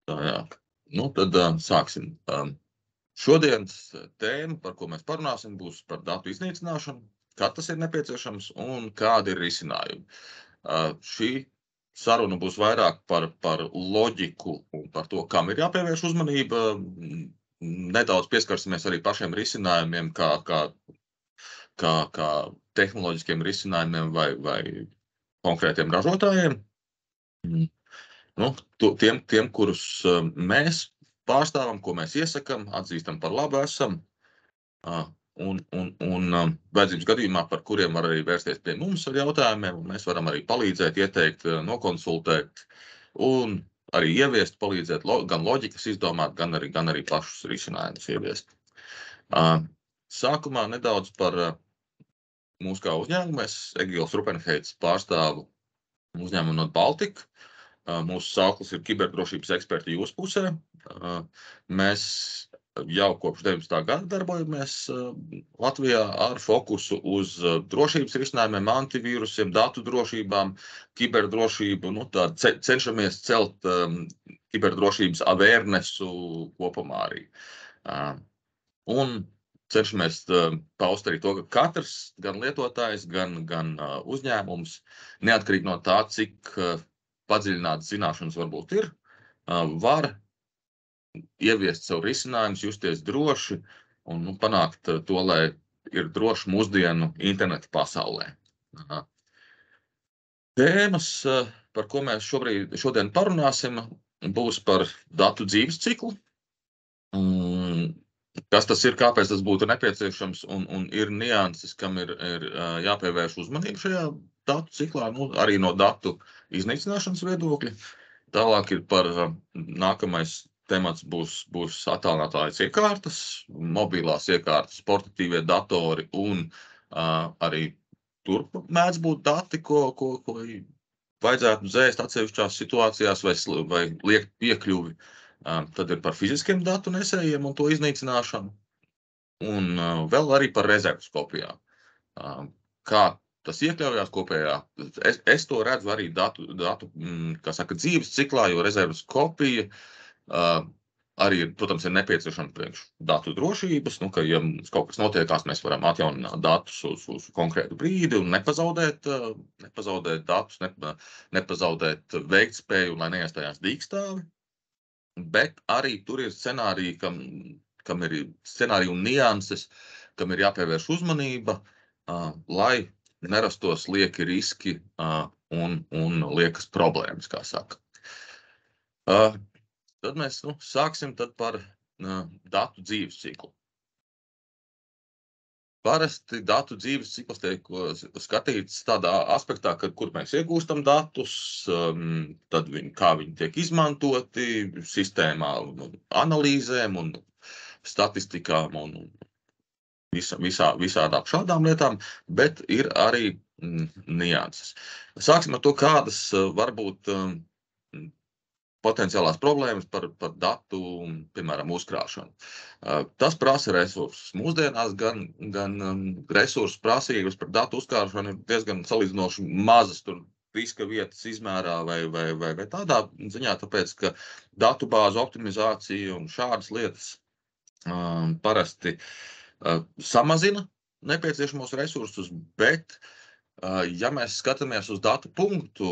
Tā, jā. Nu, tad sāksim. Šodienas tēma, par ko mēs parunāsim, būs par datu iznīcināšanu, kad tas ir nepieciešams un kādi ir risinājumi. Šī saruna būs vairāk par loģiku un par to, kam ir jāpievērš uzmanība. Nedaudz pieskarsimies arī pašiem risinājumiem, kā tehnoloģiskiem risinājumiem vai konkrētiem ražotājiem. Nu, tiem, kurus mēs pārstāvam, ko mēs iesakam, atzīstam par labu esam, un vajadzības gadījumā, par kuriem var arī vērsties pie mums ar jautājumiem, un mēs varam arī palīdzēt, ieteikt, nokonsultēt, un arī ieviest, palīdzēt gan loģikas izdomāt, gan arī pašus risinājumus ieviest. Sākumā nedaudz par mūsu kā uzņēmumu. Es, Egils Rupenheits, pārstāvu uzņēmumu no Baltika. Mūsu sauklis ir kiberdrošības eksperti jūsu pusē. Mēs jau kopš 19. gada darbojamies Latvijā ar fokusu uz drošības risinājumiem, antivīrusiem, datu drošībām, kiberdrošību. Cenšamies celt kiberdrošības awarenessu kopumā arī. Un cenšamies paust arī to, ka katrs, gan lietotājs, gan uzņēmums, neatkarīgi no tā, cik padziļinātas zināšanas varbūt ir, var ieviest savu risinājumus, justies droši un panākt to, lai ir droši mūsdienu interneta pasaulē. Tēmas, par ko mēs šodien parunāsim, būs par datu dzīves ciklu. Kas tas ir, kāpēc tas būtu nepieciešams un ir nianses, kam ir jāpievērš uzmanība šajā datu ciklā, arī no datu iznīcināšanas viedokļa. Tālāk ir par nākamais temats būs attālinātājas iekārtas, mobilās iekārtas, portatīvie datori un arī tur mēdz būt dati, ko vajadzētu dzēst atsevišķās situācijās vai liekt piekļuvi. Tad ir par fiziskiem datu nesējiem un to iznīcināšanu. Un vēl arī par rezerves kopijām. Kā tas iekļaujās kopējā. Es to redzu arī datu dzīves ciklā, jo rezerves kopija arī, protams, ir nepieciešama priekš datu drošības, ka, ja kaut kas notiekās, mēs varam atjaunināt datus uz konkrētu brīdi un nepazaudēt datus, nepazaudēt veiktspēju, lai neiestājās dīkstāvi. Bet arī tur ir scenāriji, kam ir scenāriji un nianses, kam ir jāpievērš uzmanība, lai nerastos lieki riski un liekas problēmas, kā saka. Tad mēs sāksim par datu dzīves ciklu. Parasti datu dzīves cikls tiek skatīts tādā aspektā, kur mēs iegūstam datus, tad kā viņi tiek izmantoti sistēmā, analīzēm un statistikām un visādām šādām lietām, bet ir arī nianses. Sāksim ar to, kādas var būt potenciālās problēmas par datu, piemēram, uzkrāšanu. Tas prasa resursus. Mūsdienās gan resursu prasības par datu uzkrāšanu ir diezgan salīdzinoši mazas, tur riska vietas izmērā vai tādā ziņā, tāpēc, ka datu bāzu optimizācija un šādas lietas parasti samazina nepieciešamos resursus, bet, ja mēs skatāmies uz datu punktu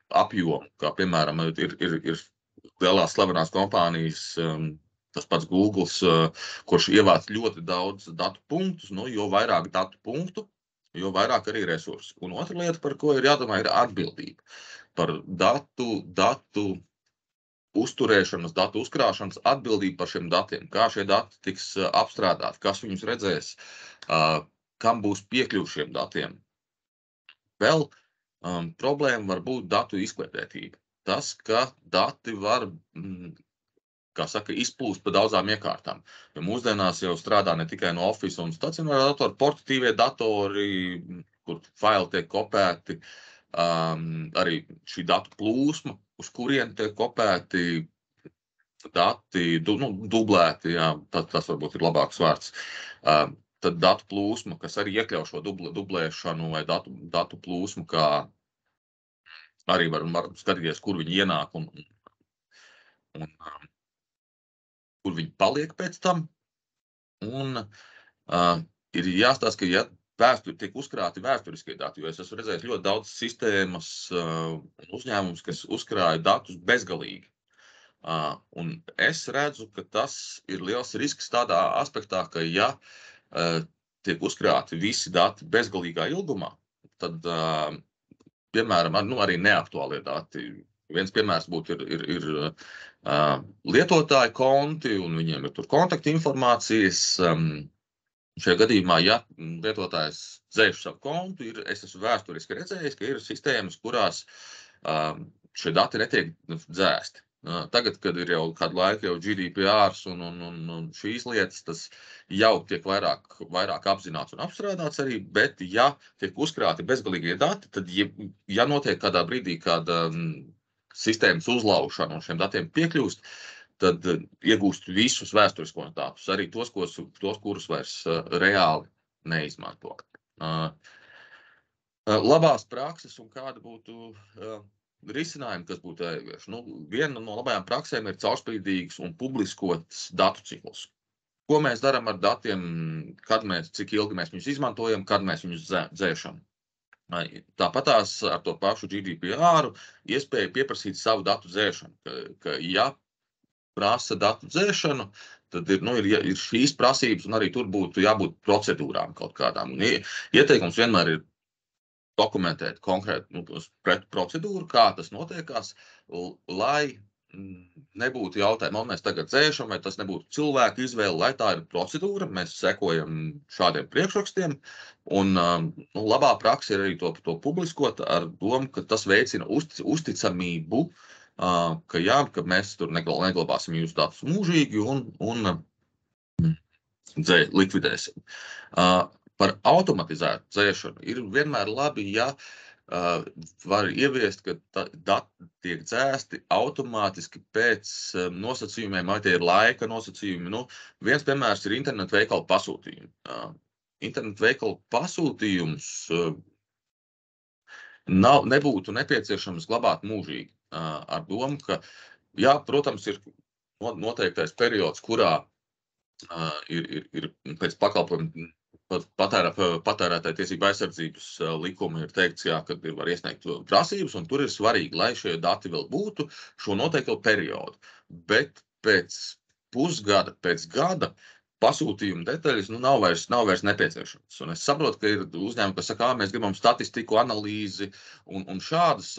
apjomu, kā piemēram ir lielās slavenās kompānijas, tas pats Google, kurš ievāc ļoti daudz datu punktus, jo vairāk datu punktu, jo vairāk arī resursi. Un otra lieta, par ko ir jādomā, ir atbildība par datu uzturēšanas, datu uzkrāšanas atbildību par šiem datiem, kā šie dati tiks apstrādāti, kas viņus redzēs, kam būs piekļuvi šiem datiem. Vēl problēma var būt datu izkliedētība. Tas, ka dati var, izplūst pa daudzām iekārtām. Jo mūsdienās jau strādā ne tikai no Office un stacionāra datori, portatīvie datori, kur faili tiek kopēti, arī šī datu plūsma, uz kuriem tiek kopēti dati, dublēti, jā, tas varbūt ir labāks vārds. Tad datu plūsma, kas arī iekļauj šo dublēšanu vai datu plūsmu, kā arī var skatīties, kur viņi ienāk un kur viņi paliek pēc tam. Un ir jāstāsta, ka ja tiek uzkrāti vēsturiskie dati, jo es esmu redzējis ļoti daudz sistēmas un uzņēmumus, kas uzkrāja datus bezgalīgi. Un es redzu, ka tas ir liels risks tādā aspektā, ka ja tiek uzkrāti visi dati bezgalīgā ilgumā, tad, piemēram, arī neaktuālie dati. Viens piemērs būtu ir lietotāju konti, un viņiem ir tur kontaktu informācijas. Šajā gadījumā, ja lietotājs dzēš savu kontu, es esmu vēsturiski redzējis, ka ir sistēmas, kurās šie dati netiek dzēsti. Tagad, kad ir jau kādu laiku jau GDPR un šīs lietas, tas jau tiek vairāk apzināts un apstrādāts arī, bet ja tiek uzkrāti bezgalīgie dati, tad ja notiek kādā brīdī kāda sistēmas uzlaušana un šiem datiem piekļūst, tad iegūst visus vēsturiskos datus, arī tos, kurus vairs reāli neizmanto. Labās prakses un kāda būtu risinājumi, kas būtu jāievieš. Viena no labajām praksēm ir caurspīdīgs un publiskots datu ciklus. Ko mēs darām ar datiem, cik ilgi mēs viņus izmantojam, kad mēs viņus dzēšam. Tāpatās ar to pašu GDPR iespēju pieprasīt savu datu dzēšanu, ka ja prasa datu dzēšanu, tad ir šīs prasības, un arī tur būtu jābūt procedūrām kaut kādām. Ieteikums vienmēr ir dokumentēt konkrēti procedūru, kā tas notiekās, lai nebūtu jautājumu, mēs tagad dzēšam, vai tas nebūtu cilvēku izvēle, lai tā ir procedūra, mēs sekojam šādiem priekšrakstiem, un labā praksa ir arī to publiskot ar domu, ka tas veicina uzticamību, ka mēs tur neglabāsim jūsu datus mūžīgi un likvidēsim. Par automatizētu dzēšanu ir vienmēr labi, ja var ieviest, ka dati tiek dzēsti automātiski pēc nosacījumiem, vai tie ir laika nosacījumi. Viens piemērs ir internetu veikalu pasūtījumi. Internetu veikalu pasūtījums nebūtu nepieciešams glabāt mūžīgi. Ar domu, ka, jā, protams, ir noteiktais periods, kurā ir pēc pakalpojumu patērētāju tiesību aizsardzības likuma ir teikts, ka var iesniegt prasības, un tur ir svarīgi, lai šie dati vēl būtu šo noteikto periodu. Bet pēc pusgada, pēc gada pasūtījuma detaļas nav vairs nepieciešams. Un es saprotu, ka ir uzņēmumi, kas saka, mēs gribam statistiku, analīzi un šādas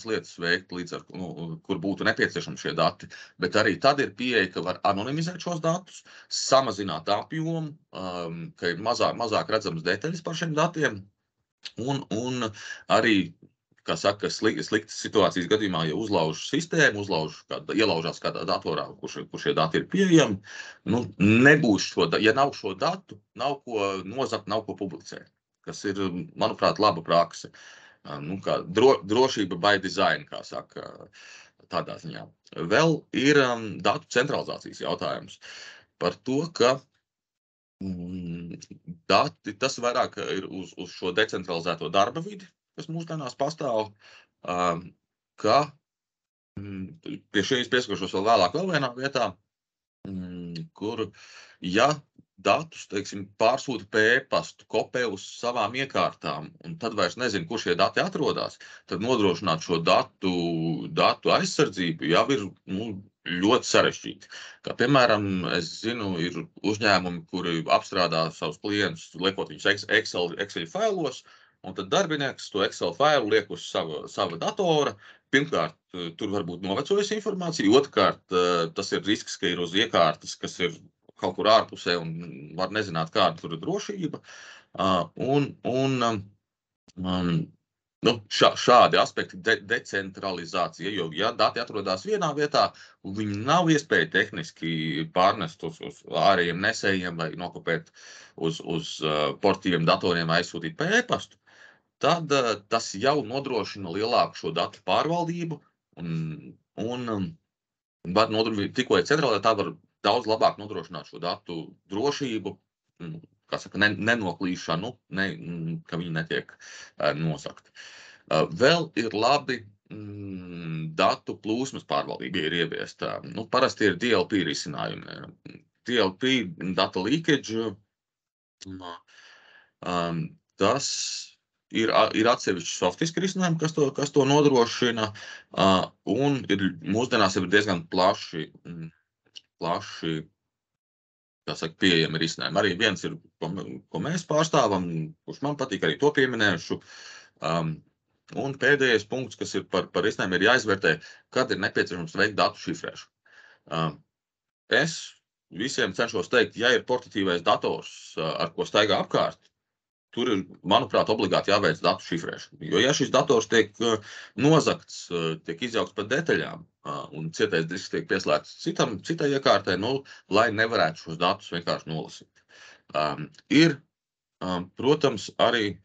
lietas veikt, līdz ar kur būtu nepieciešami šie dati. Bet arī tad ir pieeja, ka var anonimizēt šos datus, samazināt apjomu, ka ir mazāk redzamas detaļas par šiem datiem, un arī, kā saka, sliktas situācijas gadījumā, ja uzlauž sistēmu, ielaužās kādā datorā, kur šie dati ir pieejami, nebūs ja nav šo datu, nav ko nozakt, nav ko publicēt, kas ir, manuprāt, laba prakse. Kā drošība by design, kā saka, tādā ziņā. Vēl ir datu centralizācijas jautājums par to, ka dati, tas vairāk ir uz šo decentralizēto darba vidi, kas mūsdienās pastāv, ka pie šīs pieskaršos vēl vēlāk vēl vienā vietā, kur, ja datus, teiksim, pārsūta pa e-pastu, kopē uz savām iekārtām, un tad vairs nezinu, kur šie dati atrodas, tad nodrošināt šo datu aizsardzību jau ir ļoti sarežģīti. Kā piemēram, es zinu, ir uzņēmumi, kuri apstrādā savus klientus, liekot viņus Excel failos, un tad darbinieks to Excel failu liek uz sava datora. Pirmkārt, tur var būt novecojusi informācija, otrkārt, tas ir risks, ka ir uz iekārtas, kas ir kaut kur ārpusē un var nezināt, kāda tur ir drošība. Šādi aspekti decentralizācija, jo ja dati atrodas vienā vietā, viņi nav iespēja tehniski pārnest uz ārējiem nesējiem vai nokopēt uz portīviem datoriem aizsūtīt pa e-pastu, tad tas jau nodrošina lielāku šo datu pārvaldību un var nodrošināt, tikko ir centralizēta, tā var daudz labāk nodrošināt šo datu drošību, kā saka, nenoklīšanu, ka viņi netiek nosakti. Vēl ir labi datu plūsmas pārvaldība ir ieviesta. Parasti ir DLP risinājumi. DLP, data leakage, tas ir atsevišķi softiski risinājumi, kas to nodrošina, un ir mūsdienās ir diezgan plaši pieejami risinājumi. Arī viens ir, ko mēs pārstāvam, kurš man patīk, arī to pieminēšu. Un pēdējais punkts, kas ir par risinājumu, ir jāizvērtē, kad ir nepieciešams veikt datu šifrēšanu. Es visiem cenšos teikt, ja ir portatīvais dators, ar ko staigā apkārt, tur ir, manuprāt, obligāti jāveic datu šifrēšana. Jo, ja šis dators tiek nozagts, tiek izjaukts par detaļām, un cietais disks tiek pieslēgts citai iekārtai, lai nevarētu šos datus vienkārši nolasīt. Ir, protams, arī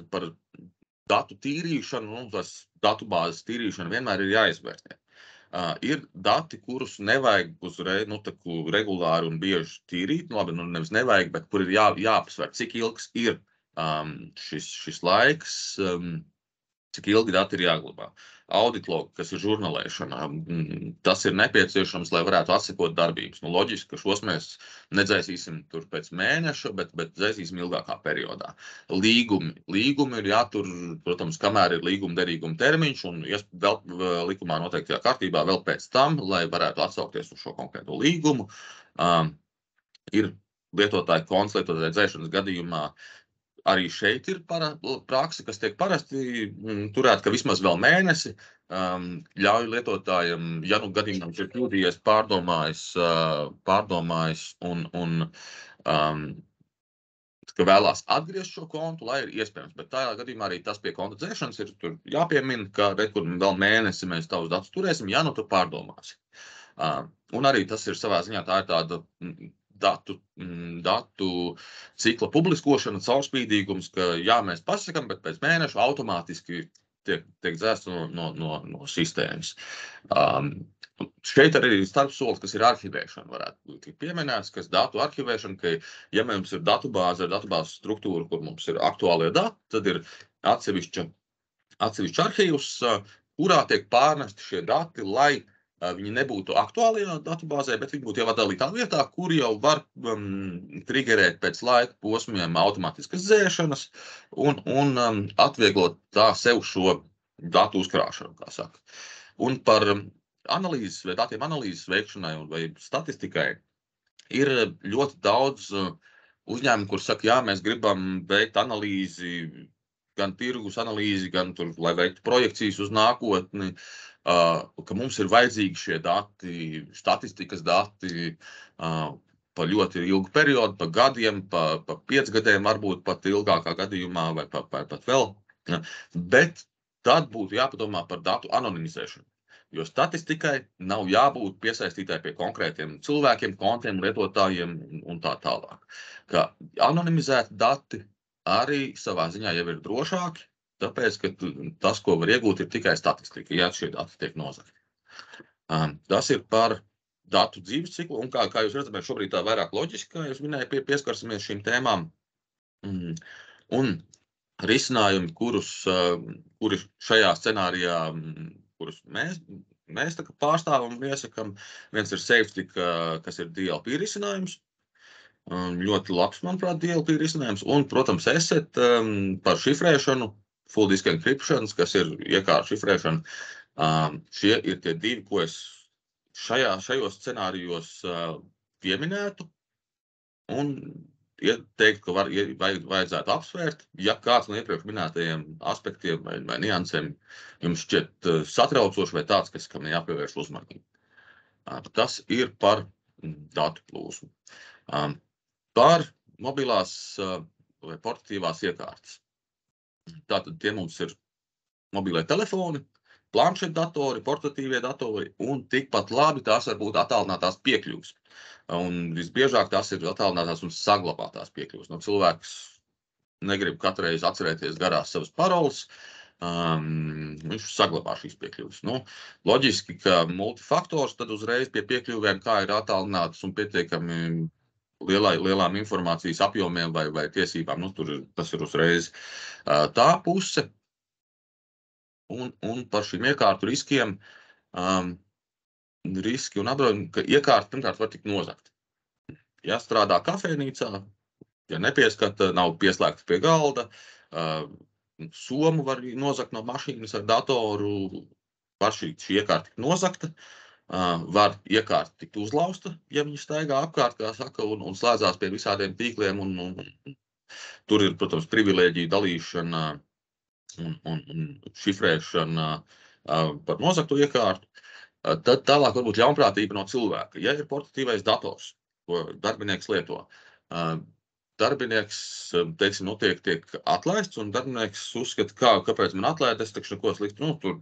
par datu tīrīšanu, tas datubāzes tīrīšana vienmēr ir jāizvērtē. Ir dati, kurus nevajag uzreiz regulāri un bieži tīrīt, nevis nevajag, bet kur ir jāapsver, cik ilgs ir šis laiks, cik ilgi dati ir jāglabā. Audit log, kas ir žurnālēšana, tas ir nepieciešams, lai varētu atsekot darbības. Loģiski, ka šos mēs nedzēsīsim tur pēc mēneša, bet dzēsīsim ilgākā periodā. Līgumi ir jātur, protams, kamēr ir līguma derīguma termiņš, un vēl likumā noteiktajā kārtībā vēl pēc tam, lai varētu atsaukties uz šo konkrēto līgumu. Ir lietotāju konts, lietotāju dzēšanas gadījumā. Arī šeit ir prakse, kas tiek parasti turēt, ka vismaz vēl mēnesi ļauj lietotājiem, ja gadījumā viņš ir kļūdījies, pārdomājis un ka vēlās atgriezt šo kontu, lai ir iespējams. Bet tajā gadījumā arī tas pie konta dzēšanas ir tur jāpiemina, ka kur vēl mēnesi mēs tavus datus turēsim, ja tu pārdomāsi. Un arī tas ir savā ziņā, tā ir tāda datu cikla publiskošana, caurspīdīgums, ka jā, mēs pasakam, bet pēc mēneša automātiski tiek dzēsts no sistēmas. Šeit arī starpsolis, kas ir arhivēšana, varētu būt pieminēts, kas datu arhivēšana, ka ja mums ir datubāze ar datubāzes struktūru, kur mums ir aktuālie dati, tad ir atsevišķi arhīvs, kurā tiek pārnesti šie dati, lai viņi nebūtu aktuālajā datubāzē, bet viņi būtu jau atdalītā vietā, kur jau var triggerēt pēc laika posmiem automātiskas dzēšanas un atvieglot tā sev šo datu uzkrāšanu, kā saka. Un par analīzes vai datiem analīzes veikšanai vai statistikai ir ļoti daudz uzņēmumu, kur saka, jā, mēs gribam veikt analīzi, gan tirgus analīzi, gan tur, lai veiktu projekcijas uz nākotni, ka mums ir vajadzīgi šie dati, statistikas dati pa ļoti ilgu periodu, pa gadiem, pa 5 gadiem, varbūt pat ilgākā gadījumā vai pat vēl. Bet tad būtu jāpadomā par datu anonimizēšanu, jo statistikai nav jābūt piesaistītai pie konkrētiem cilvēkiem, kontiem, lietotājiem un tā tālāk. Ka anonimizēti dati arī savā ziņā jau ir drošāki, tāpēc, ka tas, ko var iegūt, ir tikai statistika, ja šie dati tiek nozagti. Tas ir par datu dzīves ciklu, un kā jūs redzat, mēs šobrīd tā vairāk loģiski, kā jūs minēja, pieskarsimies šīm tēmām. Un risinājumi, kuri šajā scenārijā, kurus mēs tā kā pārstāvam un iesakam, viens ir SafeTIC, kas ir DLP risinājums, ļoti labs, manuprāt, DLP risinājums, un, protams, ESET par šifrēšanu, full disk encryption, kas ir iekārtu šifrēšana. Šie ir tie divi, ko es šajos scenārijos pieminētu, un teikt, ka vajadzētu apsvērt, ja kāds no iepriekš minētajiem aspektiem vai niansēm jums šķiet satraucoši vai tāds, kam jāpievērš uzmanību. Tas ir par datu plūsmu. Par mobilās vai portatīvās iekārtas. Tātad tie mums ir mobilie telefoni, planšetdatori, portatīvie datori, un tikpat labi tās var būt attālinātās piekļuves. Un visbiežāk tās ir attālinātās un saglabātās piekļuves. Cilvēks negrib katru reizi atcerēties garās savas paroles, viņš saglabā šīs piekļuves. Loģiski, ka multifaktors tad uzreiz pie piekļuvēm, kā ir attālinātas un pietiekami lielām informācijas apjomiem vai tiesībām, tas ir uzreiz tā puse. un par šīm iekārtu riskiem, riski un apdraudējumi, ka iekārta pirmkārt var tikt nozagt. Ja strādā kafejnīcā, ja nepieskata, nav pieslēgta pie galda, somu var nozagt no mašīnas ar datoru, var šī iekārta tikt nozagta, var iekārta tikt uzlausta, ja viņi staigā apkārt, kā saka, un slēdzās pie visādiem tīkliem, un tur ir, protams, privilēģija dalīšana un šifrēšana par nozagto iekārtu. Tad tālāk varbūt ļaunprātība no cilvēka. Ja ir portatīvais dators, ko darbinieks lieto, darbinieks, teiksim, tiek atlaists, un darbinieks uzskata, kāpēc man atlaid, es taču neko sliktu, tur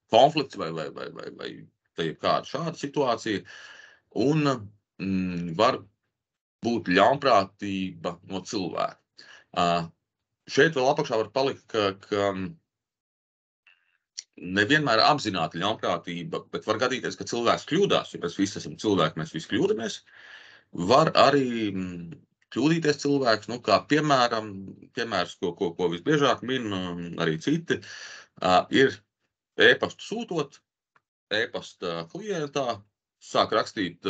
konflikts vai kāda šāda situācija, un var būt ļaunprātība no cilvēka. Šeit vēl apakšā var palikt, ka nevienmēr apzināti ļaunprātība, bet var gadīties, ka cilvēks kļūdās, jo mēs visi esam cilvēki, mēs visi kļūdamies. Var arī kļūdīties cilvēks, kā piemērs, ko visbiežāk min arī citi, ir e-pastu sūtot, e-pasta klientā, sāk rakstīt,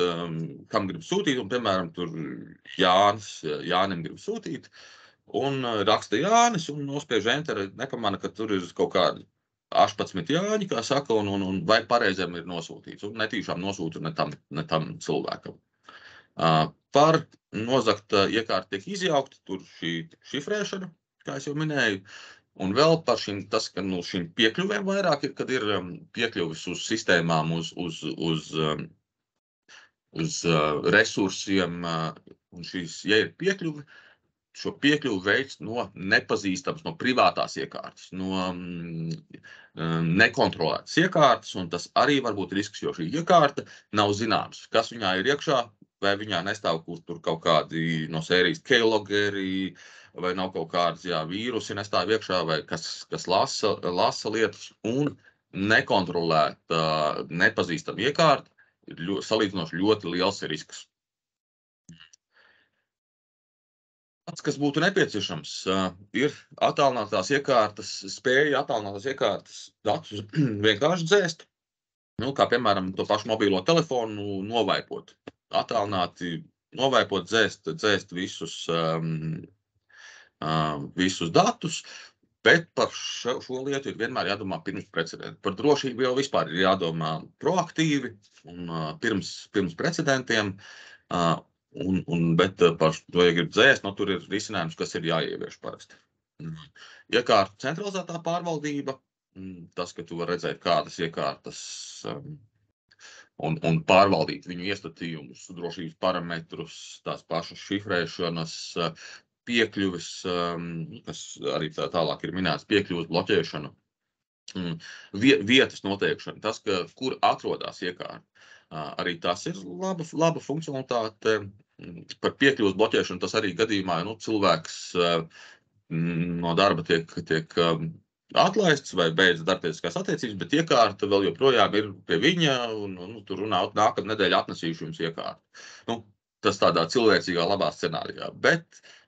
kam grib sūtīt, un, piemēram, tur Jānim grib sūtīt, un raksta Jānis, un nospiež enter, nepamana, ka tur ir kaut kādi 18 Jāņi, kā saka, un vai pareiziem ir nosūtīts, un netīšām nosūta ne tam cilvēkam. Par nozagta iekārta tiek izjaukta, tur šī šifrēšana, kā es jau minēju, un vēl par šīm piekļuvēm vairāk ir, kad ir piekļuvis uz sistēmām, uz resursiem, un ja ir piekļuvi, šo piekļuvi veids no nepazīstams, no privātās iekārtas, no nekontrolētas iekārtas, un tas arī var būt risks, jo šī iekārta nav zināms, kas viņā ir iekšā, vai viņā nestāv tur kaut kādi no sērijas keylogeri, vai nav kaut kādas vīrusi nestāv iekšā, vai kas lasa lietas, un nekontrolēta, nepazīstama iekārta ir salīdzinoši ļoti liels risks. Kas būtu nepieciešams, ir attālinātās iekārtas, spēja attālinātās iekārtas datus vienkārši dzēst, kā piemēram to pašu mobilo telefonu novaipot. Attālināti novaipot, dzēst visus datus, bet par šo lietu ir vienmēr jādomā pirms precedenta. Par drošību jau vispār ir jādomā proaktīvi un pirms precedentiem, bet par to, ja grib dzēst, tur ir risinājums, kas ir jāievieš parasti. Iekārtu centralizētā pārvaldība, tas, ka tu var redzēt, kādas iekārtas un pārvaldīt viņu iestatījumus, drošības parametrus, tās pašas šifrēšanas, piekļuves, kas arī tālāk ir minēts, piekļuves bloķēšanu, vietas noteikšana, tas, kur atrodas iekārta. Arī tas ir laba funkcionalitāte. Par piekļuves bloķēšanu tas arī gadījumā, cilvēks no darba tiek atlaists vai beidz darbtiesiskās attiecības, bet iekārta vēl joprojām ir pie viņa, un tur runā, nākamā nedēļa atnesīšu jums iekārtu. Tas tādā cilvēcīgā labā scenārijā, bet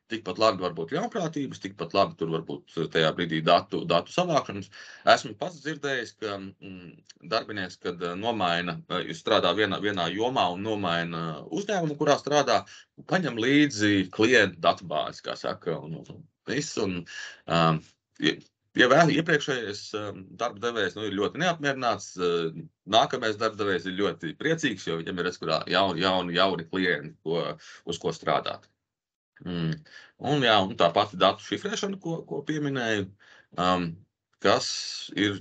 tikpat labi var būt ļaunprātības, tikpat labi tur var būt tajā brīdī datu savākšanas. Esmu pats dzirdējis, ka darbinieks, kad strādā vienā jomā un nomaina uzņēmumu, kurā strādā, paņem līdzi klientu datubāzi, kā saka, un viss. Ja iepriekšējais darba devējs ir ļoti neapmierināts, nākamais darba devējs ir ļoti priecīgs, jo viņam ir jauni klienti, uz ko strādāt. Un tā pati datu šifrēšana, ko pieminēju, kas ir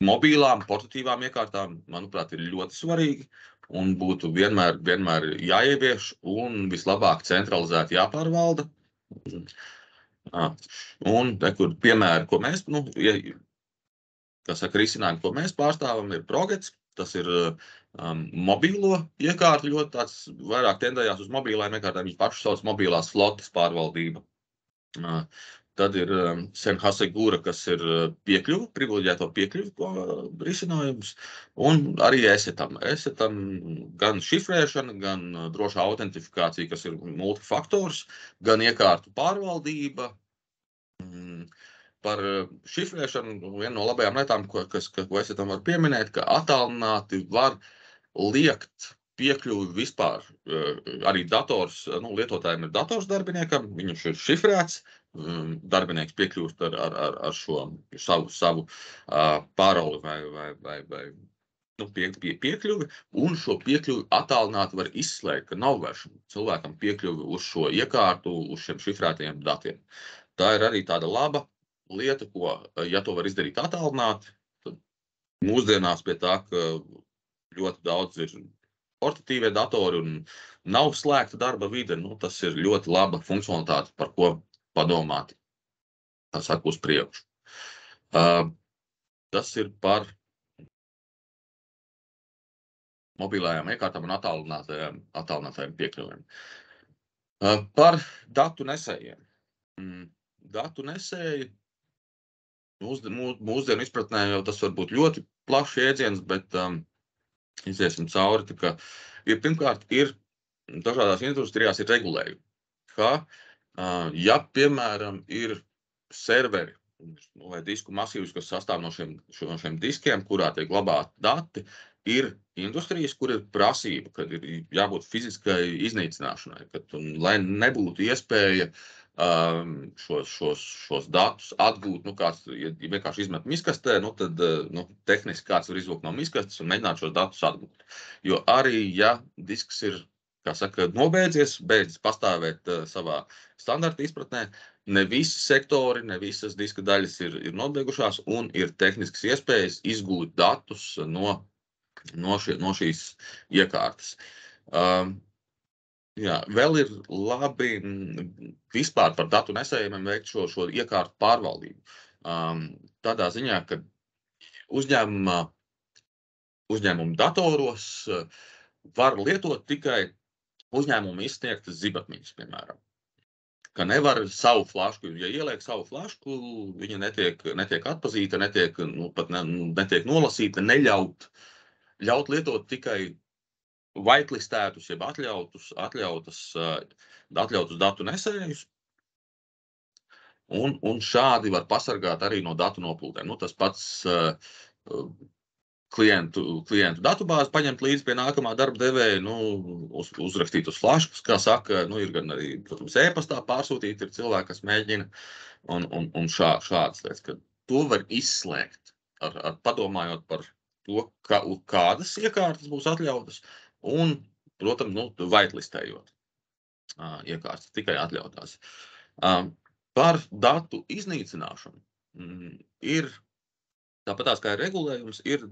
mobilām, portatīvām iekārtām, manuprāt, ir ļoti svarīgi un būtu vienmēr jāievieš un vislabāk centralizēti jāpārvalda. Un kur piemēri, ko mēs, risinājumi, ko mēs pārstāvam, ir Progets. Tas ir mobilo iekārtu, ļoti tāds vairāk tendējās uz mobilām iekārtām, viņi paši sauc mobilās flotes pārvaldība. Tad ir Senhasegura, kas ir privileģēto piekļuvu risinājums, un arī Esetam. Esetam gan šifrēšana, gan drošā autentifikācija, kas ir multifaktors, gan iekārtu pārvaldība, par šifrēšanu viena no labajām lietām, ko es tam varu pieminēt, ka attālināti var liekt piekļuvi vispār. Arī dators, lietotājiem ir dators darbiniekam, viņš ir šifrēts, darbinieks piekļūst ar šo savu paroli vai piekļuvi, un šo piekļuvi attālināti var izslēgt, ka nav vairs cilvēkam piekļuvi uz šo iekārtu, uz šiem šifrētajiem datiem. Tā ir arī tāda laba lieta, ko, ja to var izdarīt attālināti, tad mūsdienās pie tā, ka ļoti daudz ir portatīvie datori un nav slēgta darba vide, tas ir ļoti laba funkcionalitāte, par ko padomāt, tā saka, uz priekšu. Tas ir par mobilajām iekārtām un attālinātajiem piekļuviem. Par datu nesējiem. Datu nesēji mūsdienu izpratnē jau tas var būt ļoti plašs jēdziens, bet iziesim cauri, tā kā pirmkārt ir dažādās industrijās ir regulējumi, ka, ja, piemēram, ir serveri vai disku masīvs, kas sastāv no šiem diskiem, kurā tiek glabāti dati, ir industrijas, kur ir prasība, kad ir jābūt fiziskai iznīcināšanai, lai nebūtu iespēja šos datus atgūt, kāds vienkārši izmet miskastē, tad tehniski kāds var izvilkt no miskastes un mēģināt šos datus atgūt. Jo arī, ja disks ir, kā saka, nobeidzies, beidzis pastāvēt savā standarta izpratnē, ne visi sektori, ne visas diska daļas ir nobeigušās un ir tehniskas iespējas izgūt datus no šīs iekārtas. Jā, vēl ir labi vispār par datu nesējumiem veikt šo iekārtu pārvaldību. Tādā ziņā, ka uzņēmumu datoros var lietot tikai uzņēmumu izsniegtas zibatmiņas, piemēram. Ka nevar savu flašku, ja ieliek savu flašku, viņa netiek atpazīta, netiek nolasīta, ļaut lietot tikai whitelistētus, jeb atļautus datu nesējus, un šādi var pasargāt arī no datu noplūdēm. Tas pats klientu datubāzi paņemt līdzi pie nākamā darba devēja, uzrakstīt uz flaškas, kā saka, ir gan arī, protams, e-pastā pārsūtīt, ir cilvēki, kas mēģina, un šādas lietas, ka to var izslēgt, padomājot par to, kādas iekārtas būs atļautas, un, protams, whitelistējot iekārtas, tikai atļautās. Par datu iznīcināšanu ir, tāpatās kā ir regulējums, ir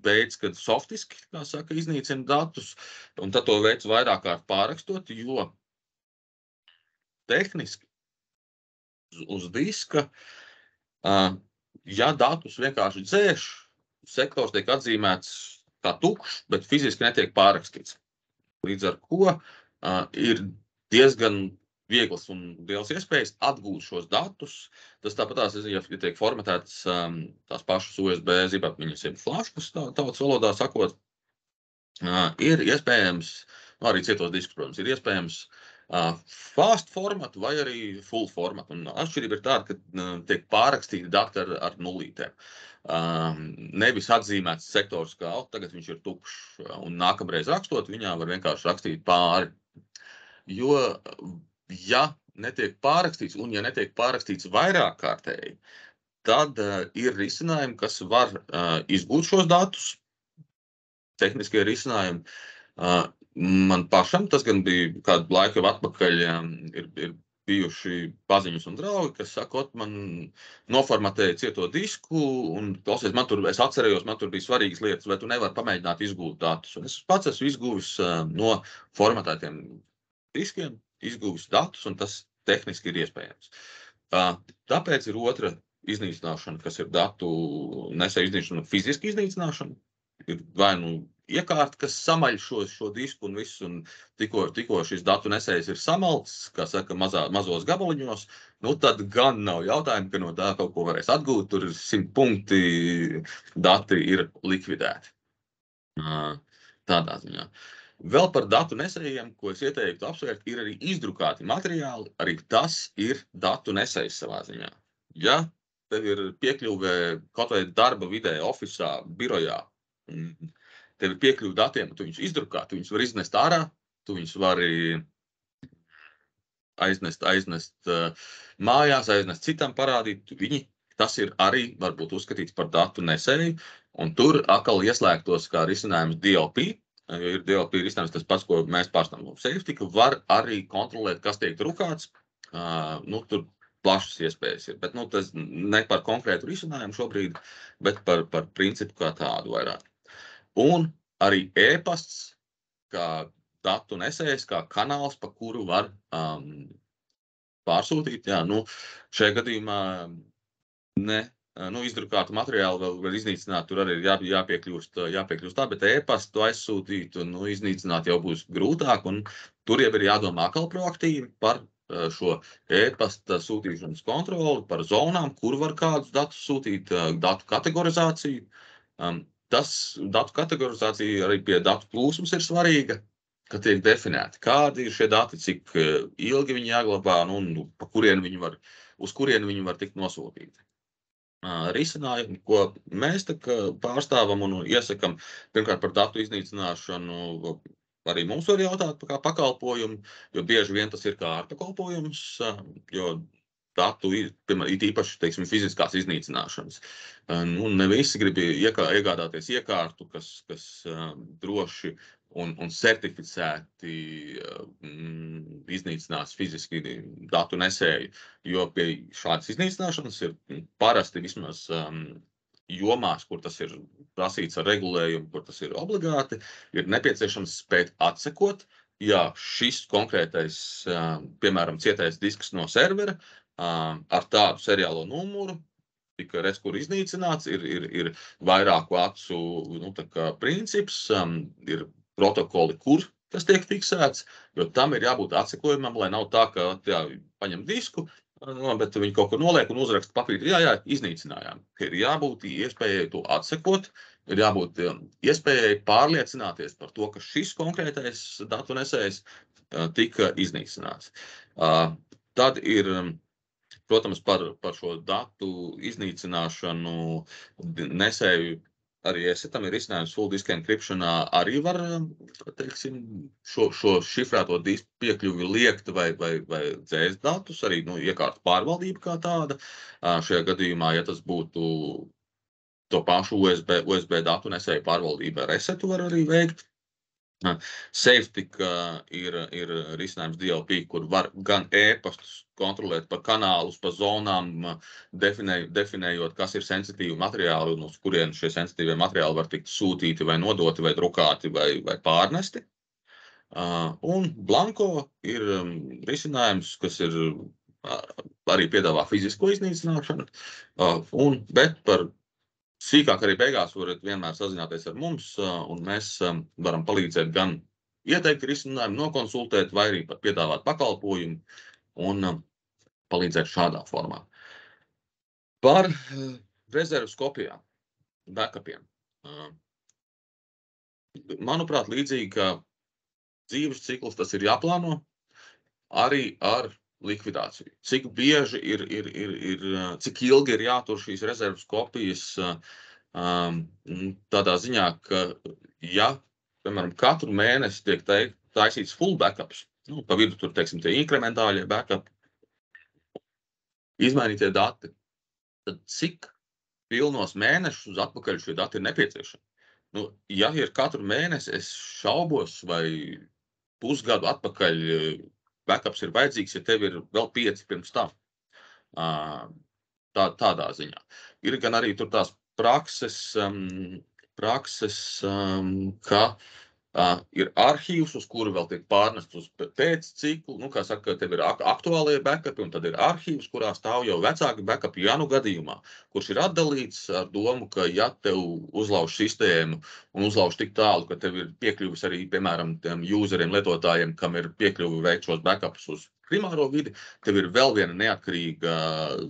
veids, kad softiski, kā saka, iznīcina datus, un tad to veids vairāk kārt pārrakstot, jo tehniski uz diska, ja datus vienkārši dzēš, sektors tiek atzīmēts kā tukšs, bet fiziski netiek pārrakstīts. Līdz ar ko ir diezgan vieglas un liels iespējas atgūt šos datus. Tas tāpatās, ja tiek formatētas tās pašas USB zibatmiņas, jeb flaškas, tautas valodā sakot, ir iespējams, arī cietos diskus, protams, ir iespējams fast formatu vai arī full formatu. Un atšķirība ir tāda, ka tiek pārrakstīti dati ar nulītēm. Nevis atzīmēts sektors, kā tagad viņš ir tukšs, un nākamreiz rakstot, viņā var vienkārši rakstīt pāri. Jo, ja netiek pārrakstīts, un ja netiek pārrakstīts vairāk kārtēji, tad ir risinājumi, kas var izgūt šos datus, tehniskie risinājumi. Man pašam, tas gan bija kādu laiku atpakaļ, ir bijuši paziņas un draugi, kas saka, man noformatēja cieto disku, un klausies, es atcerējos, man tur bija svarīgas lietas, vai tu nevari pamēģināt izgūt datus. Un es pats esmu izguvis no formatētiem diskiem, izguvis datus, un tas tehniski ir iespējams. Tāpēc ir otra iznīcināšana, kas ir datu nesēju iznīcināšana, fiziski iznīcināšana. Ir vai iekārta, kas samaļ šo disku un visu, un tikko šis datu nesējs ir samalts, kā saka, mazos gabaliņos, tad gan nav jautājumu, ka no tā kaut ko varēs atgūt, tur ir 100 punkti, dati ir likvidēti. Tādā ziņā. Vēl par datu nesējiem, ko es ieteiktu apsvērt, ir arī izdrukāti materiāli. Arī tas ir datu nesējs savā ziņā. Ja tev ir piekļuve kaut vai darba vidē, ofisā, birojā, tev ir piekļuve datiem, tu viņus izdrukā, tu viņus var iznest ārā, tu viņus vari aiznest mājās, aiznest citam parādīt. Tas ir arī varbūt uzskatīts par datu nesēju, un tur atkal ieslēgtos kā risinājums DLP, jo ir DLP risinājums tas pats, ko mēs pārstāvam. Safety, ka var arī kontrolēt, kas tiek drukāts, tur plašas iespējas ir, bet tas ne par konkrētu risinājumu šobrīd, bet par principu kā tādu vairāk. Un arī e-pasts, kā datu nesējs, kā kanāls, pa kuru var pārsūtīt. Jā, šajā gadījumā izdrukātu materiālu vēl var iznīcināt, tur arī ir jāpiekļūst tā, bet e-pastu aizsūtīt un iznīcināt jau būs grūtāk, un tur jau ir jādomā atkal proaktīvi par šo e-pasta sūtīšanas kontroli, par zonām, kur var kādus datus sūtīt, datu kategorizāciju. Tas datu kategorizācija arī pie datu plūsmas ir svarīga, ka tiek definēti, kādi ir šie dati, cik ilgi viņi jāglabā, un uz kurieni viņi var tikt nosūtīti. Risinājumi, ko mēs pārstāvam un iesakam, pirmkārt par datu iznīcināšanu, arī mums var jautāt kā pakalpojumu, jo bieži vien tas ir kā ārpakalpojums, jo datu, īpaši, teiksim, fiziskās iznīcināšanas. Ne visi grib iegādāties iekārtu, kas droši un certificēti iznīcinās fiziski datu nesēju, jo pie šādas iznīcināšanas ir parasti vismaz jomās, kur tas ir prasīts ar regulējumu, kur tas ir obligāti, ir nepieciešams spēt atsekot, ja šis konkrētais, piemēram, cietais disks no servera ar tādu seriālo numuru, tika redz, kur iznīcināts, ir vairāku acu princips, ir protokoli, kur tas tiek fiksēts, jo tam ir jābūt atsekojumam, lai nav tā, ka paņem disku, bet viņi kaut kur noliek un uzraksta papīru, jā, iznīcinājām. Ir jābūt iespējai to atsekot, ir jābūt iespējai pārliecināties par to, ka šis konkrētais datu nesējs tika iznīcināts. Tad ir, protams, par šo datu iznīcināšanu nesēju arī tam ir risinājums full disk encryptionā, arī var, teiksim, šo šifrēto disku piekļuvi liekt vai dzēst datus, arī iekārtu pārvaldība kā tāda. Šajā gadījumā, ja tas būtu to pašu USB datu nesēju pārvaldību, resetu var arī veikt. Safety ir risinājums DLP, kur var gan e-pastus kontrolēt pa kanālus, pa zonām, definējot, kas ir sensitīvi materiāli un uz kurien šie sensitīvie materiāli var tikt sūtīti vai nodoti vai drukāti vai pārnesti. Un Blanko ir risinājums, kas ir arī piedāvā fizisko iznīcināšanu, bet par sīkāk arī beigās varat vienmēr sazināties ar mums, un mēs varam palīdzēt gan ieteikt risinājumu, nokonsultēt, vai arī pat piedāvāt pakalpojumu un palīdzēt šādā formā. Par rezervas kopijām, backupiem. Manuprāt, līdzīgi kā dzīves cikls, tas ir jāplāno arī ar likvidāciju. Cik bieži cik ilgi ir jātur šīs rezervas kopijas tādā ziņā, ka, ja, piemēram, katru mēnesi tiek taisīts full backups, pa vidu tur, teiksim, tie inkrementāļie backup, izmainītie dati, tad cik pilnos mēnešus atpakaļ šie dati ir nepieciešami? Ja ir katru mēnesi, es šaubos, vai pusgadu atpakaļ backups ir vajadzīgs, ja tev ir vēl 5 pirms tam. Tādā ziņā. Ir gan arī tur tās prakses, ka ir arhīvs, uz kuru vēl tiek pārnests uz pēc ciklu, kā saka, tev ir aktuālie backupi, un tad ir arhīvs, kurā stāv jau vecāki backupi, gadījumā, kurš ir atdalīts ar domu, ka ja tev uzlauž sistēmu un uzlauž tik tālu, ka tev ir piekļuvis arī, piemēram, tiem useriem, lietotājiem, kam ir piekļuvi veikt šos backupus uz primāro vidi, tev ir vēl viena neatkarīga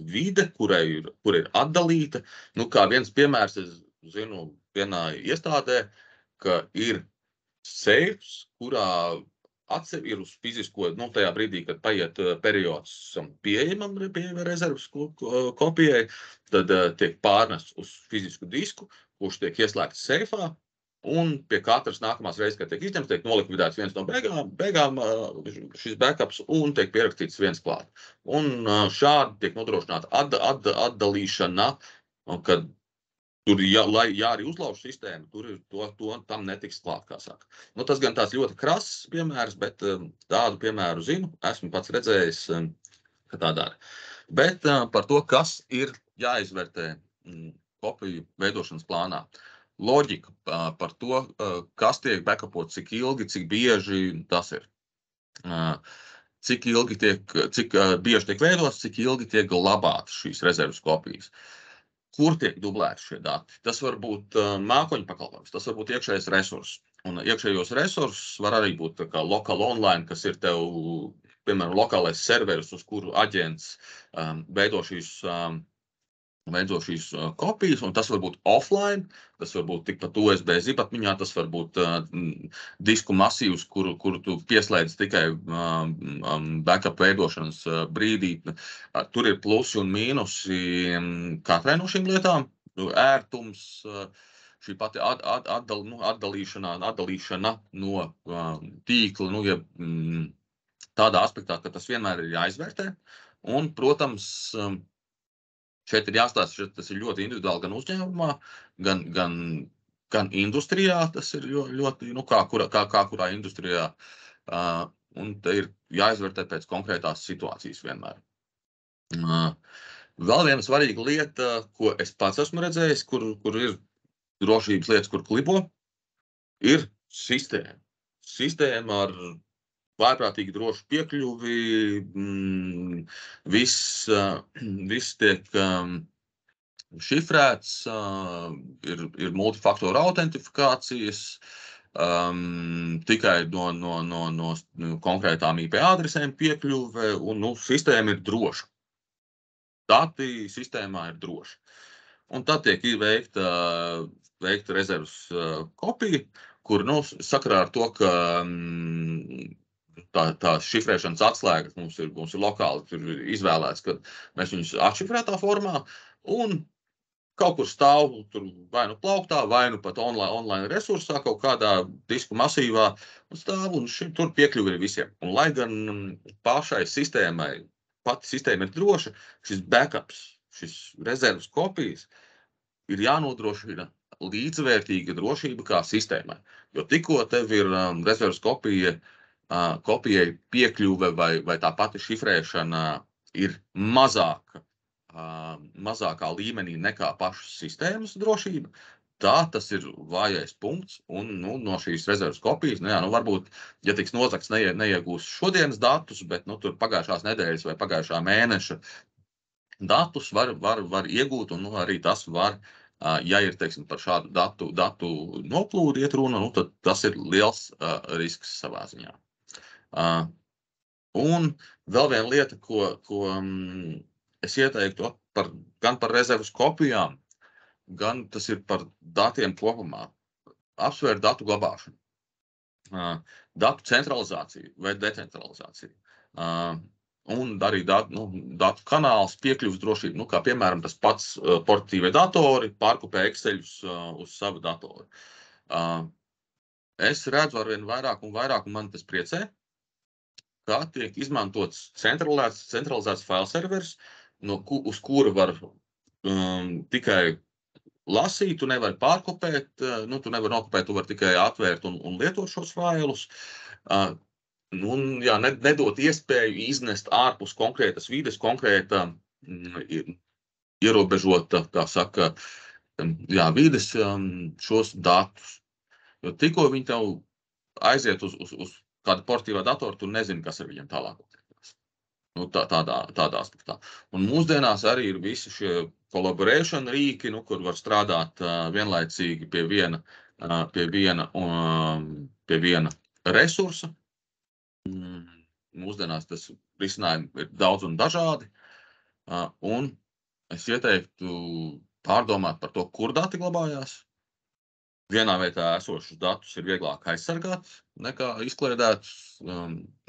vide, kur ir atdalīta. Kā viens piemērs, es zinu, vienā iestādē, ka ir seifs, kurā ir uz fizisko, tajā brīdī, kad paiet periods pieejamam rezerves kopijai, tad tiek pārnests uz fizisku disku, kurš tiek ieslēgts seifā, un pie katras nākamās reizes, kad tiek izņemts, tiek nolikvidēts viens no beigām šis backups, un tiek pierakstīts viens klāt. Un šādi tiek nodrošināta atdalīšana, kad tur, ja arī uzlauž sistēmu, tur tam netiks klāt, kā saka. Tas gan tāds ļoti krass piemērs, bet tādu piemēru zinu, esmu pats redzējis, ka tā dara. Bet par to, kas ir jāizvērtē kopiju veidošanas plānā. Loģika par to, kas tiek backupot, cik ilgi, cik bieži tas ir. Cik bieži tiek veidots, cik ilgi tiek glabātas šīs rezerves kopijas. Kur tiek dublēti šie dati? Tas var būt mākoņu pakalpojums, tas var būt iekšējais resurss. Un iekšējos resursus var arī būt kā lokāli online, kas ir tev, piemēram, lokālais serveris, uz kuru aģents veido šīs kopijas, un tas var būt offline, tas var būt tikpat USB zip atmiņā, tas var būt disku masīvs, kuru tu pieslēdz tikai backup veidošanas brīdī. Tur ir plusi un mīnusi katrai no šīm lietām. Ērtums, šī pati atdalīšana no tīkla, tādā aspektā, ka tas vienmēr ir jāizvērtē. Un, protams, šeit ir jāstāsta, tas ir ļoti individuāli gan uzņēmumā, gan industrijā. Tas ir ļoti, kā kurā industrijā. Un te ir jāizvērtē pēc konkrētās situācijas vienmēr. Vēl viena svarīga lieta, ko es pats esmu redzējis, kur ir drošības lietas, kur klibo, ir sistēma. Sistēma ar vājprātīgi drošu piekļuvi, viss tiek šifrēts, ir multifaktoru autentifikācijas, tikai no konkrētām IP adresēm piekļuve, un sistēma ir droša. Dati sistēmā ir droši. Un tad tiek veikta rezerves kopija, kur sakarā ar to, ka tā šifrēšanas atslēgas mums ir lokāli tur izvēlēts, ka mēs viņus atšifrētā formā, un kaut kur stāv tur vai nu plauktā, vai nu pat online resursā, kaut kādā disku masīvā, un stāv, un tur piekļuvi ir visiem. Un lai gan pašai sistēmai, pati sistēma ir droša, šis backups, šis rezerves kopijas ir jānodrošina līdzvērtīga drošība kā sistēmai. Jo tikko tev ir rezerves kopijai piekļuve vai tā pati šifrēšana ir mazākā līmenī nekā pašas sistēmas drošība, tas ir vājais punkts, un no šīs rezerves kopijas, varbūt, ja tiks nozagts, neiegūs šodienas datus, bet tur pagājušās nedēļas vai pagājušā mēneša datus var iegūt, un arī tas var, ja ir, teiksim, par šādu datu noplūdu iet runa, tad tas ir liels risks savā ziņā. Un vēl viena lieta, ko es ieteiktu gan par rezerves kopijām, gan tas ir par datiem kopumā. Apsvērt datu glabāšanu, datu centralizāciju vai decentralizāciju. Un arī datu kanāls, piekļuvas drošība, kā piemēram tas pats portatīvie datori pārkopē Exceļus uz savu datoru. Es redzu arvien vairāk un vairāk, un man tas priecē, kā tiek izmantots centralizēts failserveris, uz kura var tikai lasīt, tu nevari pārkopēt, tu nevari nokopēt, tu vari tikai atvērt un lietot šos failus. Nedot iespēju iznest ārpus konkrētas vides, konkrēta ierobežota, kā saka, vides šos datus. Jo tikko viņi tev aiziet uz kādu portatīvā datoru, tu nezini, kas ar viņiem tālāk. Tādā aspektā. Un mūsdienās arī ir visi šie collaboration rīki, kur var strādāt vienlaicīgi pie viena resursa. Mūsdienās tas risinājumi ir daudz un dažādi, un es ieteiktu pārdomāt par to, kur dati glabājās, vienā vietā esošus datus ir vieglāk aizsargāt nekā izkliedētus,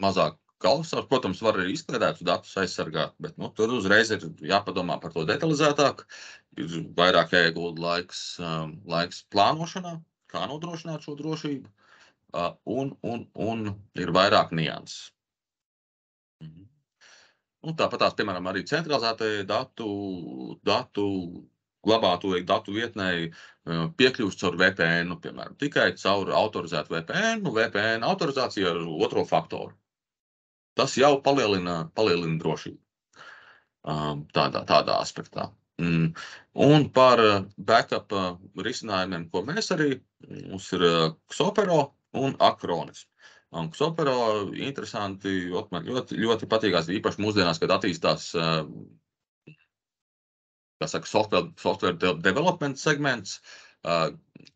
mazāk galvasāpes. Protams, var arī izkliedētus datus aizsargāt, bet tur uzreiz ir jāpadomā par to detalizētāk. Ir vairāk jāiegulda laiks plānošanā, kā nodrošināt šo drošību, un ir vairāk nianses. Tāpat piemēram, arī centralizētajai datu glabātuvei datu vietnei piekļūst caur VPN, piemēram, tikai caur autorizētu VPN, VPN autorizāciju ar otro faktoru. Tas jau palielina drošību tādā aspektā. Un par backup risinājumiem, ko mēs arī, mums ir Xopero un Acronis. Xopero interesanti, man ļoti patīkās, īpaši mūsdienās, kad attīstās software development segments,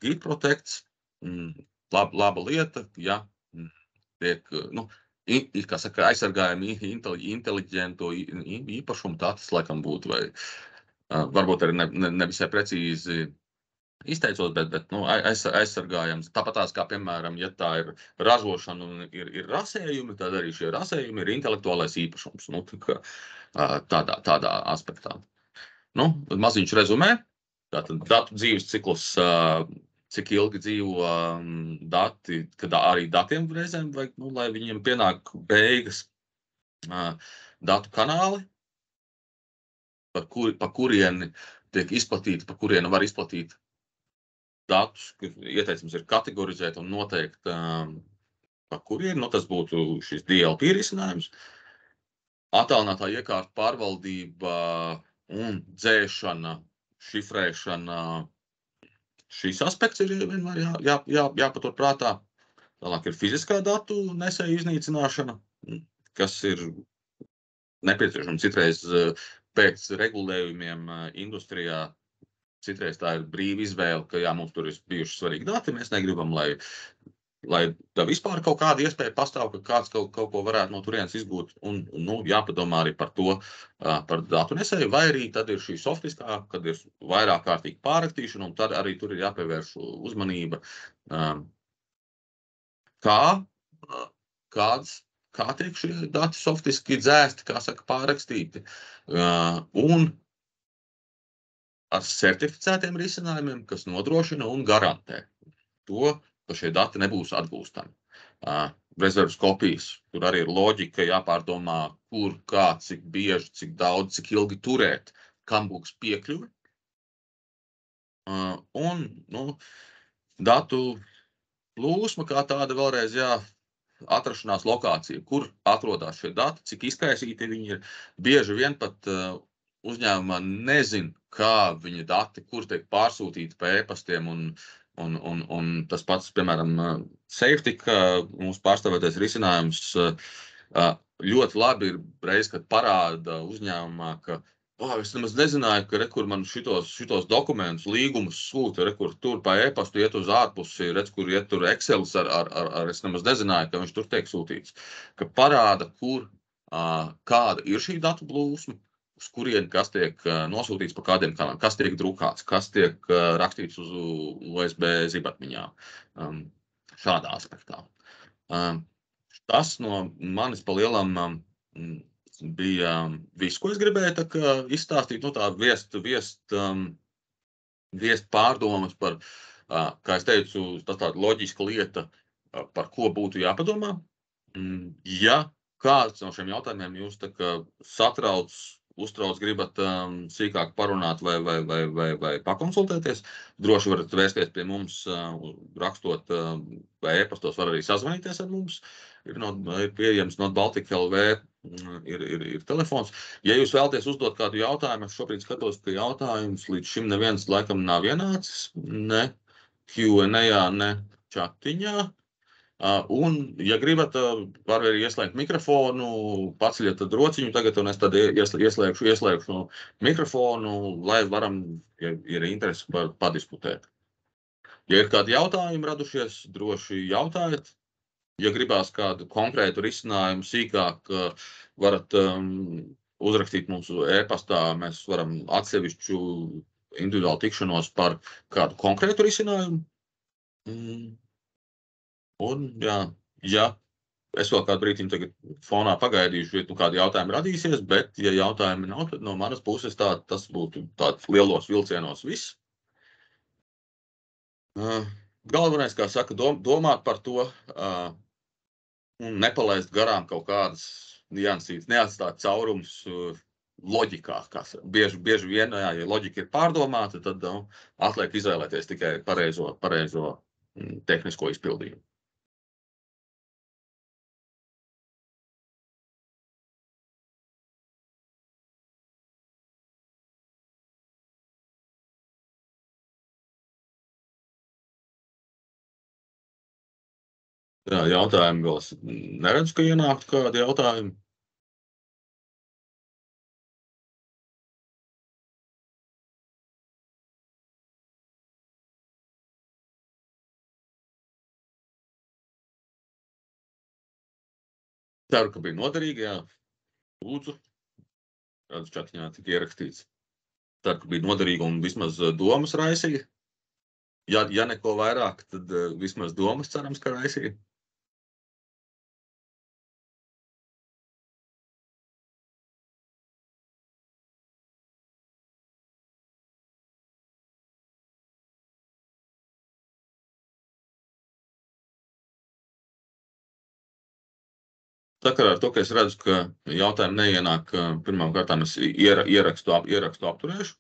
Git Protects, laba lieta, ja tiek, kā saka, aizsargājami inteliģento īpašumu, tas laikam būtu, vai varbūt arī nevisai precīzi izteicot, bet aizsargājams. Tāpat tās, kā piemēram, ja tā ir ražošana un ir rasējumi, tad arī šie rasējumi ir intelektuālais īpašums, tādā aspektā. Maziņš rezumē, tātad datu dzīves ciklus, cik ilgi dzīvo dati, kad arī datiem reizēm vajag, lai viņiem pienāk beigas, datu kanāli, pa kurieni tiek izplatīti, pa kurieni var izplatīt datus, ieteicams ir kategorizēt un noteikt, pa kurieni, tas būtu šis DLP risinājums, attālinātā iekārta pārvaldība un dzēšana, šifrēšana, šīs aspekts ir vienmēr jāpatur prātā. Tālāk ir fiziskā datu nesēja iznīcināšana, kas ir nepieciešama citreiz pēc regulējumiem industrijā. Citreiz tā ir brīva izvēle, ka mums tur ir bijuši svarīgi dati, mēs negribam, lai tā vispār kaut kāda iespēja pastāv, ka kāds kaut ko varētu no turienes izgūt, un jāpadomā arī par to, par datu nesēju, vai arī tad ir šī softiskā, kad ir vairāk kārtīgi pārrakstīšana, un tad arī tur ir jāpievērš uzmanība, kā tiek šie dati softiski dzēsti, kā saka, pārrakstīti, un ar certificētiem risinājumiem, kas nodrošina un garantē to, ka šie dati nebūs atgūstami. Rezervas kopijas, tur arī ir loģika, jāpārdomā, kur, kā, cik bieži, cik daudz, cik ilgi turēt, kam būs piekļuvi. Un datu plūsma kā tāda vēlreiz, atrašanās lokācija, kur atrodas šie dati, cik izkaisīti viņi ir. Bieži vien pat uzņēmumā nezin, kā viņa dati, kur tiek pārsūtīti pa e-pastiem, un tas pats, piemēram, Safetic, mūsu pārstāvētais risinājums, ļoti labi ir reiz, kad parāda uzņēmumā, ka es nemaz nezināju, ka rekur man šitos dokumentus, līgumus sūta, rekur tur pa e-pastu iet uz ārpusi, kur iet tur Excelis es nemaz nezināju, ka viņš tur tiek sūtīts. Ka parāda, kur, kāda ir šī datu plūsma, uz kurieni, kas tiek nosūtīts pa kādiem kanāliem, kas tiek drukāts, kas tiek rakstīts uz USB zibatmiņām, šādā aspektā. Tas no manis pa lielam bija viss, ko es gribēju izstāstīt, tā viest pārdomas par, kā es teicu, tas tāda loģiska lieta, par ko būtu jāpadomā. Ja kāds no šiem jautājumiem jūs uztrauc, gribat sīkāk parunāt vai pakonsultēties, droši varat vērsties pie mums, rakstot vai e-pastos, var arī sazvanīties ar mums. Ir pieejams Not Baltica LV, ir telefons. Ja jūs vēlaties uzdot kādu jautājumu, es šobrīd skatos, ka jautājums līdz šim neviens laikam nav ienācis, ne Q&A, ne chatiņā. Un, ja gribat, var arī ieslēgt mikrofonu, paceļat rociņu tagad, un es tad ieslēgšu mikrofonu, lai varam, ja ir interesi, padiskutēt. Ja ir kādi jautājumi radušies, droši jautājiet. Ja gribās kādu konkrētu risinājumu sīkāk, varat uzrakstīt mums e-pastā, mēs varam atsevišķu individuālu tikšanos par kādu konkrētu risinājumu Un, jā, ja es vēl kādu brīdim tagad fonā pagaidīšu, ja kādi jautājumi radīsies, bet, ja jautājumi nav, tad no manas puses tas būtu tāds lielos vilcienos viss. Galvenais, kā saka, domāt par to un nepalaist garām kaut kādas niansītas, neatstāt caurums loģikā. Bieži vien, ja loģika ir pārdomāta, tad atliek izvēlēties tikai pareizo tehnisko izpildījumu. Jā, jautājumi vēl es neredzu, ka ienāktu kādi jautājumi. Ceru, ka bija noderīgi, jā. Lūdzu. Redzu, čatiņā tika ierakstīts. Ceru, ka bija noderīgi un vismaz domas raisīja. Ja neko vairāk, tad vismaz domas cerams, ka raisīja. Sakarā ar to, ka es redzu, ka jautājumi neienāk, pirmām kārtām es ierakstu apturēšu.